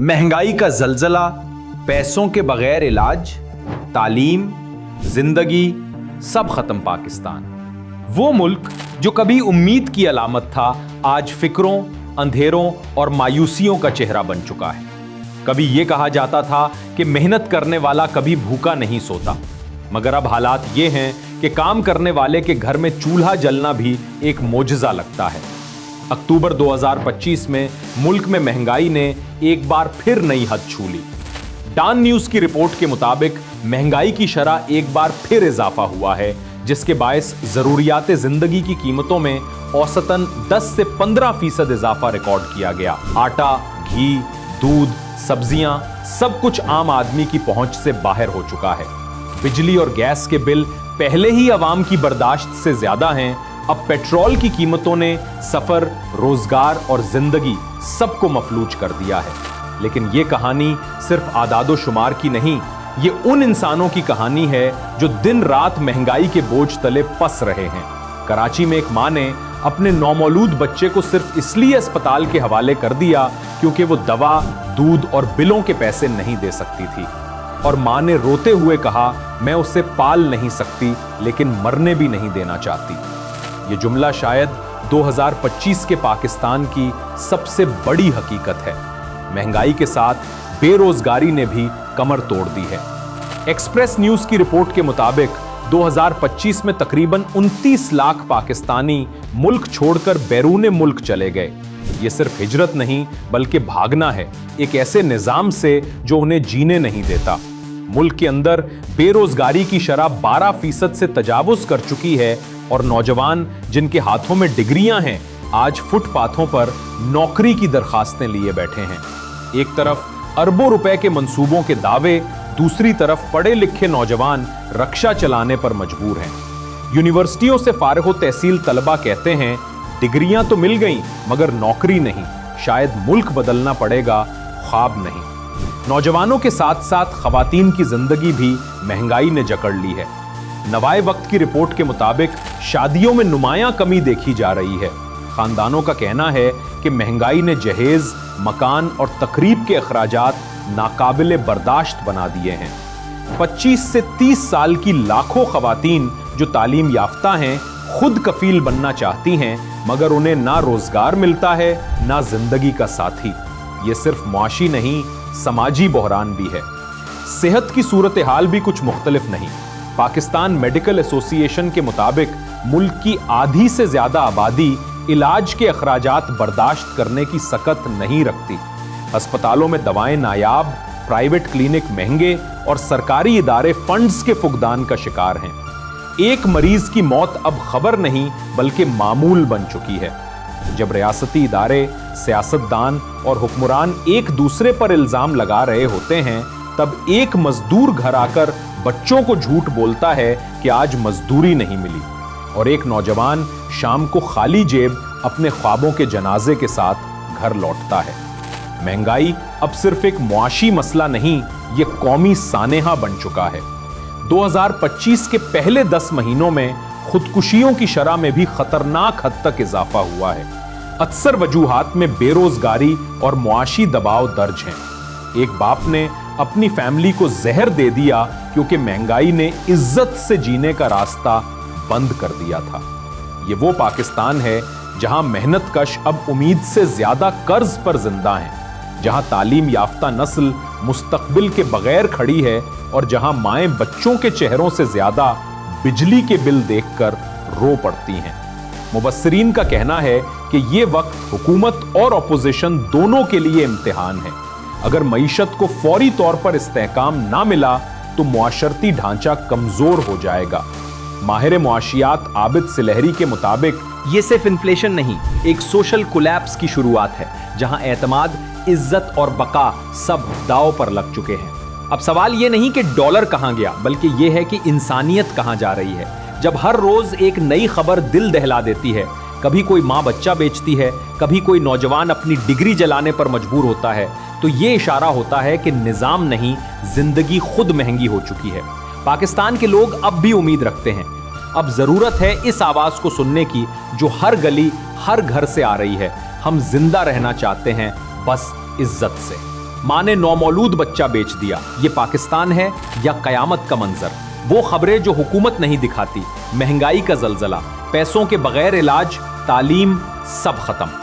महंगाई का जलजला, पैसों के बगैर इलाज, तालीम, जिंदगी, सब खत्म पाकिस्तान। वो मुल्क जो कभी उम्मीद की अलामत था, आज फिक्रों, अंधेरों और मायूसियों का चेहरा बन चुका है। कभी ये कहा जाता था कि मेहनत करने वाला कभी भूखा नहीं सोता, मगर अब हालात ये हैं कि काम करने वाले के घर में चूल्हा जलना भी एक मोजज़ा लगता है। अक्टूबर 2025 में मुल्क में महंगाई ने एक बार फिर नई हद छू ली। डान न्यूज की रिपोर्ट के मुताबिक महंगाई की शरह एक बार फिर इजाफा हुआ है, जिसके बायस जरूरियाते जिंदगी की कीमतों में औसतन 10 से 15% इजाफा रिकॉर्ड किया गया। आटा, घी, दूध, सब्जियां, सब कुछ आम आदमी की पहुंच से बाहर हो चुका है। बिजली और गैस के बिल पहले ही अवाम की बर्दाश्त से ज्यादा हैं। अब पेट्रोल की कीमतों ने सफर, रोजगार और जिंदगी सबको मफलूज कर दिया है। लेकिन ये कहानी सिर्फ आदादो शुमार की नहीं, ये उन इंसानों की कहानी है जो दिन रात महंगाई के बोझ तले पस रहे हैं। कराची में एक मां ने अपने नौमौलूद बच्चे को सिर्फ इसलिए अस्पताल के हवाले कर दिया क्योंकि वो दवा, दूध और बिलों के पैसे नहीं दे सकती थी। और मां ने रोते हुए कहा, मैं उसे पाल नहीं सकती लेकिन मरने भी नहीं देना चाहती। ये जुमला शायद 2025 के पाकिस्तान की सबसे बड़ी हकीकत है। महंगाई के साथ बेरोजगारी ने भी कमर तोड़ दी है। एक्सप्रेस न्यूज की रिपोर्ट के मुताबिक 2025 में तकरीबन 29 लाख पाकिस्तानी मुल्क छोड़कर बैरून मुल्क चले गए। ये सिर्फ हिजरत नहीं बल्कि भागना है एक ऐसे निजाम से जो उन्हें जीने नहीं देता। मुल्क के अंदर बेरोजगारी की शरह 12% से तजावुज कर चुकी है और नौजवान जिनके हाथों में डिग्रियां हैं, आज फुटपाथों पर नौकरी की दरखास्तें लिए बैठे हैं। एक तरफ अरबों रुपए के मंसूबों के दावे, दूसरी तरफ पढ़े लिखे नौजवान रक्षा चलाने पर मजबूर हैं। यूनिवर्सिटियों से फारिग तहसील तलबा कहते हैं, डिग्रियां तो मिल गईं मगर नौकरी नहीं, शायद मुल्क बदलना पड़ेगा, ख्वाब नहीं। नौजवानों के साथ साथ खवातीन की जिंदगी भी महंगाई ने जकड़ ली है। नवाए वक्त की रिपोर्ट के मुताबिक शादियों में नुमायां कमी देखी जा रही है। खानदानों का कहना है कि महंगाई ने जहेज, मकान और तकरीब के अखराजात नाकाबिले बर्दाश्त बना दिए हैं। 25 से 30 साल की लाखों खवातीन जो तालीम याफ्ता हैं, खुद कफील बनना चाहती हैं, मगर उन्हें ना रोजगार मिलता है ना जिंदगी का साथी। ये सिर्फ मुआशी नहीं, समाजी बहरान भी है। सेहत की सूरत हाल भी कुछ मुख्तलिफ नहीं। पाकिस्तान मेडिकल एसोसिएशन के मुताबिक मुल्क की आधी से ज्यादा आबादी इलाज के अखराजात बर्दाश्त करने की सकत नहीं रखती। अस्पतालों में दवाएं नायाब, प्राइवेट क्लिनिक महंगे और सरकारी इदारे फंड्स के फुकदान का शिकार हैं। एक मरीज की मौत अब खबर नहीं बल्कि मामूल बन चुकी है। जब रियासती इदारे, सियासतदान और हुक्मरान एक दूसरे पर इल्जाम लगा रहे होते हैं, तब एक मजदूर घर आकर बच्चों को झूठ बोलता है कि आज मजदूरी नहीं मिली, और एक नौजवान शाम को खाली जेब अपने ख्वाबों के जनाजे के साथ घर लौटता है। महंगाई अब सिर्फ एक मुआशी मसला नहीं, ये कौमी सानेहा बन चुका है। 2025 के पहले 10 महीनों में खुदकुशियों की शरह में भी खतरनाक हद तक इजाफा हुआ है। अक्सर वजूहात में बेरोजगारी और मुआशी दबाव दर्ज हैं। एक बाप ने अपनी फैमिली को जहर दे दिया क्योंकि महंगाई ने इज्जत से जीने का रास्ता बंद कर दिया था। ये वो पाकिस्तान है जहां मेहनत कश अब उम्मीद से ज्यादा कर्ज पर जिंदा हैं, जहां तालीम याफ्ता नस्ल मुस्तकबिल के बगैर खड़ी है और जहां माएं बच्चों के चेहरों से ज्यादा बिजली के बिल देखकर रो पड़ती हैं। मुबस्सिरीन का कहना है कि ये वक्त हुकूमत और अपोजिशन दोनों के लिए इम्तिहान है। अगर मईशत को फौरी तौर पर इस्तेहकाम ना मिला तो मुआशरती ढांचा कमजोर हो जाएगा। माहिर मुआशियात आबिद सिलहरी के मुताबिक ये सिर्फ इन्फ्लेशन नहीं, एक सोशल कोलैप्स की शुरुआत है, जहां एतमाद, इज्जत और बका सब दांव पर लग चुके हैं। अब सवाल ये नहीं कि डॉलर कहां गया, बल्कि ये है कि इंसानियत कहां जा रही है। जब हर रोज एक नई खबर दिल दहला देती है, कभी कोई माँ बच्चा बेचती है, कभी कोई नौजवान अपनी डिग्री जलाने पर मजबूर होता है, तो ये इशारा होता है कि निजाम नहीं, जिंदगी खुद महंगी हो चुकी है। पाकिस्तान के लोग अब भी उम्मीद रखते हैं। अब जरूरत है इस आवाज को सुनने की जो हर गली, हर घर से आ रही है। हम जिंदा रहना चाहते हैं, बस इज्जत से। मां ने नौमौलूद बच्चा बेच दिया। ये पाकिस्तान है या कयामत का मंजर? वो खबरें जो हुकूमत नहीं दिखाती, महंगाई का जलजला, पैसों के बगैर इलाज, तालीम, सब खत्म।